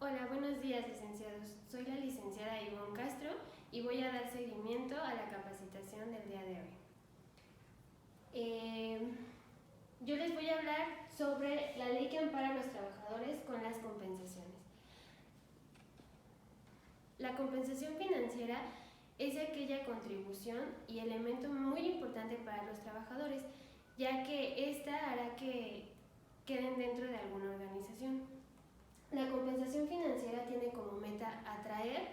Hola, buenos días, licenciados. Soy la licenciada Ivonne Castro y voy a dar seguimiento a la capacitación del día de hoy. Yo les voy a hablar sobre la ley que ampara a los trabajadores con las compensaciones. La compensación financiera es aquella contribución y elemento muy importante para los trabajadores, ya que esta hará que queden dentro de alguna organización. La compensación financiera tiene como meta atraer,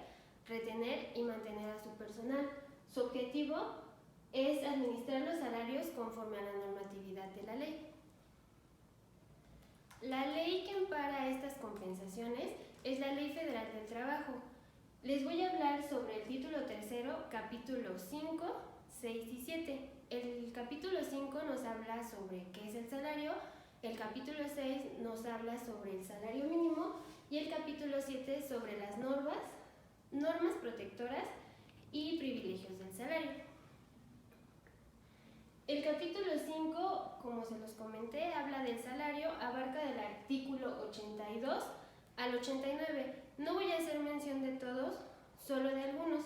retener y mantener a su personal. Su objetivo es administrar los salarios conforme a la normatividad de la ley. La ley que ampara estas compensaciones es la Ley Federal del Trabajo. Les voy a hablar sobre el título tercero, capítulo 5, 6 y 7. El capítulo 5 nos habla sobre qué es el salario, el capítulo 6 nos habla sobre el salario mínimo y el capítulo 7 sobre las normas protectoras y privilegios del salario. El capítulo 5, como se los comenté, habla del salario, abarca del artículo 82 al 89. No voy a hacer mención de todos, solo de algunos.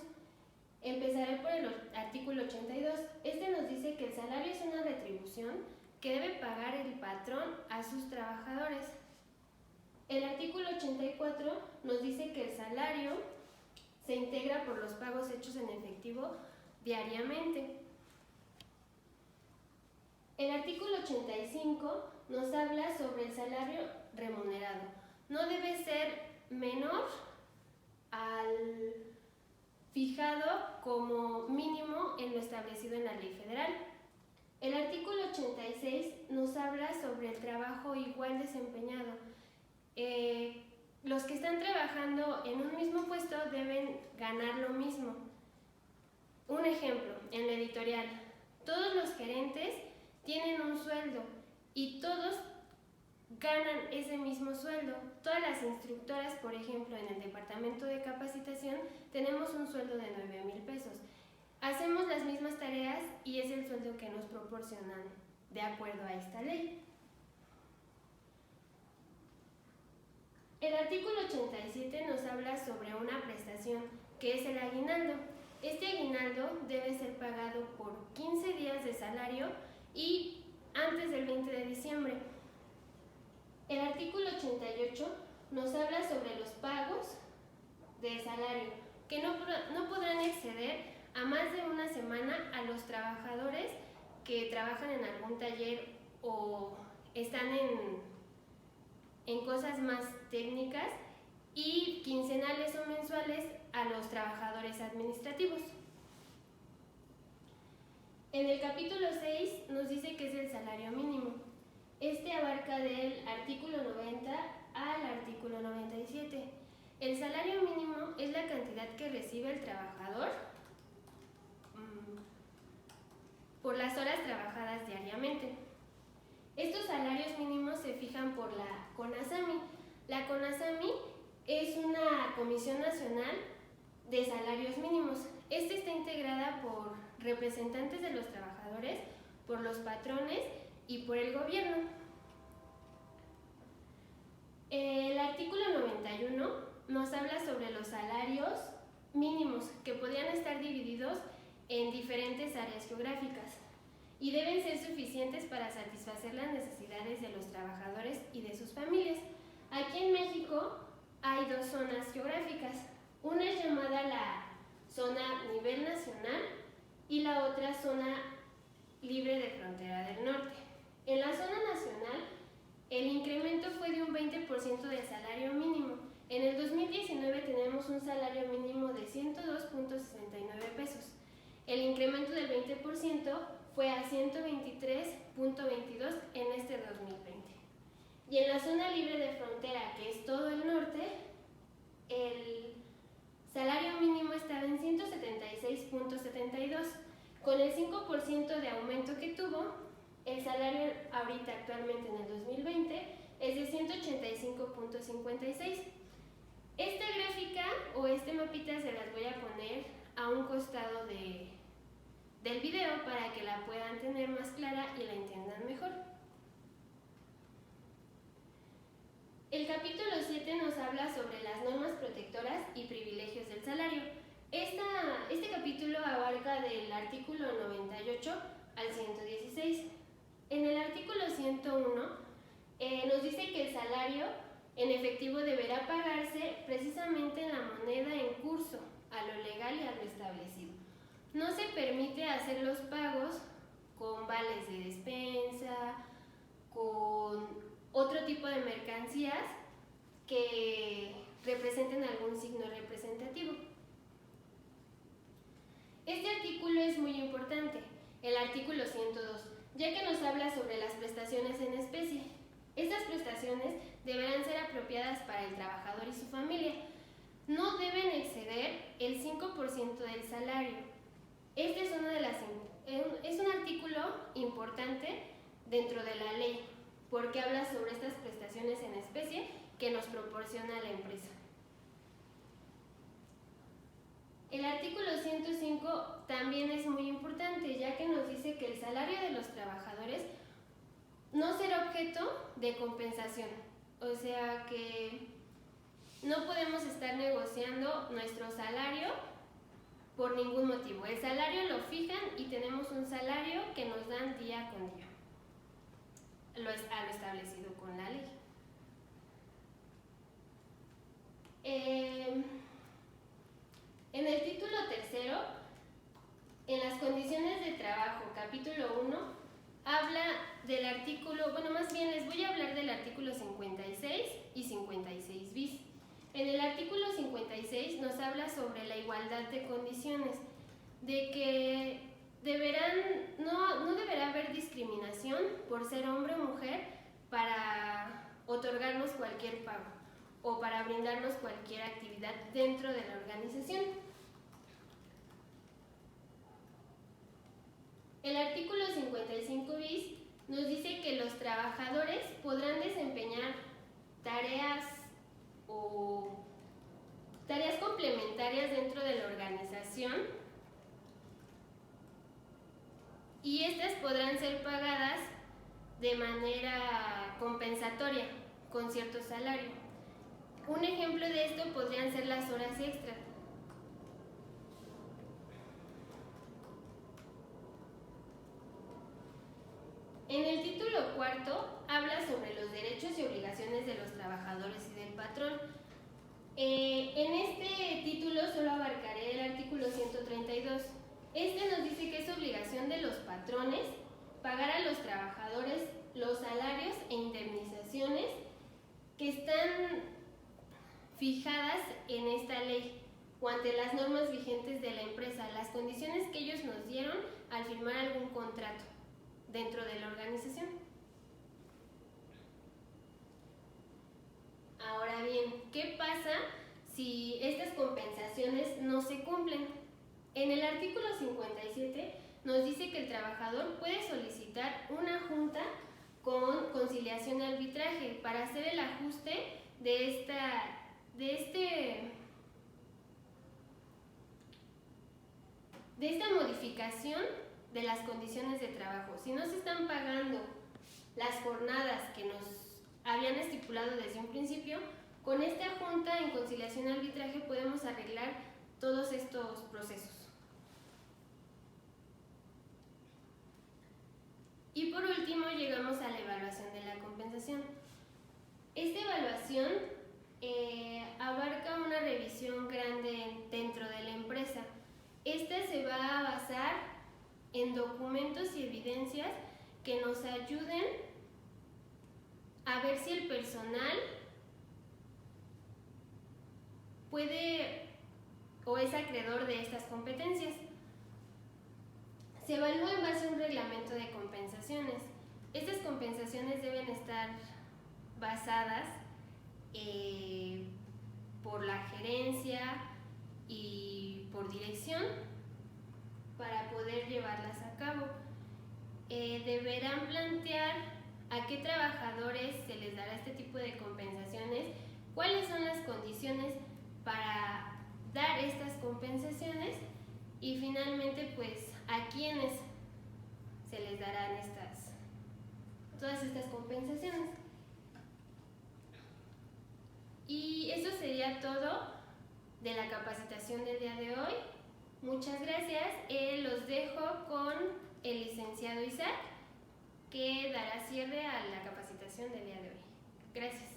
Empezaré por el artículo 82. Este nos dice que el salario es una retribución que debe pagar el patrón a sus trabajadores. El artículo 84 nos dice que el salario se integra por los pagos hechos en efectivo diariamente. El artículo 85 nos habla sobre el salario remunerado. No debe ser menor al fijado como mínimo en lo establecido en la ley federal. El artículo 86 nos habla sobre el trabajo igual desempeñado. Los que están trabajando en un mismo puesto deben ganar lo mismo. Un ejemplo, en la editorial, todos los gerentes tienen un sueldo y todos ganan ese mismo sueldo. Todas las instructoras, por ejemplo, en el departamento de capacitación, tenemos un sueldo de 9,000 pesos. Hacemos las mismas tareas y es el sueldo que nos proporcionan de acuerdo a esta ley. El artículo 87 nos habla sobre una prestación que es el aguinaldo. Este aguinaldo debe ser pagado por 15 días de salario y antes del 20 de diciembre. El artículo 88 nos habla sobre los pagos de salario, que no podrán exceder a más de una semana a los trabajadores que trabajan en algún taller o están en cosas más técnicas, y quincenales o mensuales a los trabajadores administrativos. En el capítulo 6 nos dice que es el salario mínimo. Este abarca del artículo 90 al artículo 97. El salario mínimo es la cantidad que recibe el trabajador por las horas trabajadas diariamente. Estos salarios mínimos se fijan por la CONASAMI. La CONASAMI es una Comisión Nacional de Salarios Mínimos. Esta está integrada por representantes de los trabajadores, por los patrones y por el gobierno. El artículo 91 nos habla sobre los salarios mínimos que podrían estar divididos en diferentes áreas geográficas y deben ser suficientes para satisfacer las necesidades de los trabajadores y de sus familias. Aquí en México hay dos zonas geográficas. Una es llamada la zona nivel nacional y la otra zona libre de frontera del norte. En la zona nacional, el incremento fue de un 20% del salario mínimo. En el 2019 tenemos un salario mínimo de 102.69 pesos. El incremento del 20% fue a 123.22 en este 2020. Y en la zona libre de frontera, que es todo el norte, el salario mínimo estaba en 176.72. Con el 5% de aumento que tuvo, el salario ahorita actualmente en el 2020 es de 185.56. Esta gráfica o este mapita se las voy a poner a un costado del video para que la puedan tener más clara y la entiendan mejor. El capítulo 7 nos habla sobre las normas protectoras y privilegios del salario. Este capítulo abarca del artículo 98 al 116. En el artículo 101 nos dice que el salario en efectivo deberá pagarse precisamente en la moneda en curso, a lo legal y a lo establecido. No se permite hacer los pagos con vales de despensa, con otro tipo de mercancías que representen algún signo representativo. Este artículo es muy importante, el artículo 102, ya que nos habla sobre las prestaciones en especie. Estas prestaciones deberán ser apropiadas para el trabajador y su familia. No deben exceder el 5% del salario. Este es un artículo importante dentro de la ley, porque habla sobre estas prestaciones en especie que nos proporciona la empresa. El artículo 105 también es muy importante, ya que nos dice que el salario de los trabajadores no será objeto de compensación. O sea que no podemos estar negociando nuestro salario por ningún motivo. El salario lo fijan y tenemos un salario que nos dan día con día, a lo establecido con la ley. En el título tercero, en las condiciones de trabajo, capítulo 1, habla del artículo, más bien les voy a hablar del artículo 56 y 56 bis. En el artículo 56 nos habla sobre la igualdad de condiciones, de que no deberá haber discriminación por ser hombre o mujer para otorgarnos cualquier pago o para brindarnos cualquier actividad dentro de la organización. El artículo 55 bis nos dice que los trabajadores podrán desempeñar tareas complementarias dentro de la organización y estas podrán ser pagadas de manera compensatoria con cierto salario. Un ejemplo de esto podrían ser las horas extras. En el título cuarto habla sobre los derechos y obligaciones de los trabajadores y del patrón. En este título solo abarcaré el artículo 132. Este nos dice que es obligación de los patrones pagar a los trabajadores los salarios e indemnizaciones que están fijadas en esta ley o ante las normas vigentes de la empresa, las condiciones que ellos nos dieron al firmar algún contrato dentro de la organización. Ahora bien, ¿qué pasa si estas compensaciones no se cumplen? En el artículo 57 nos dice que el trabajador puede solicitar una junta con conciliación y arbitraje para hacer el ajuste de esta modificación de las condiciones de trabajo. Si no se están pagando las jornadas que nos habían estipulado desde un principio, con esta junta en conciliación y arbitraje podemos arreglar todos estos procesos. Y por último llegamos a la evaluación de la compensación. Esta evaluación abarca una revisión grande dentro de la empresa. Esta se va a basar en documentos y evidencias que nos ayuden a ver si el personal puede o es acreedor de estas competencias. Se evalúa en base a un reglamento de compensaciones. Estas compensaciones deben estar basadas por la gerencia y por dirección para poder llevarlas a cabo. Deberán plantear a qué trabajadores se les dará este tipo de compensaciones, cuáles son las condiciones para dar estas compensaciones y finalmente pues a quiénes se les darán todas estas compensaciones. Y es Eso sería todo de la capacitación del día de hoy. Muchas gracias. Los dejo con el licenciado Isaac, que dará cierre a la capacitación del día de hoy. Gracias.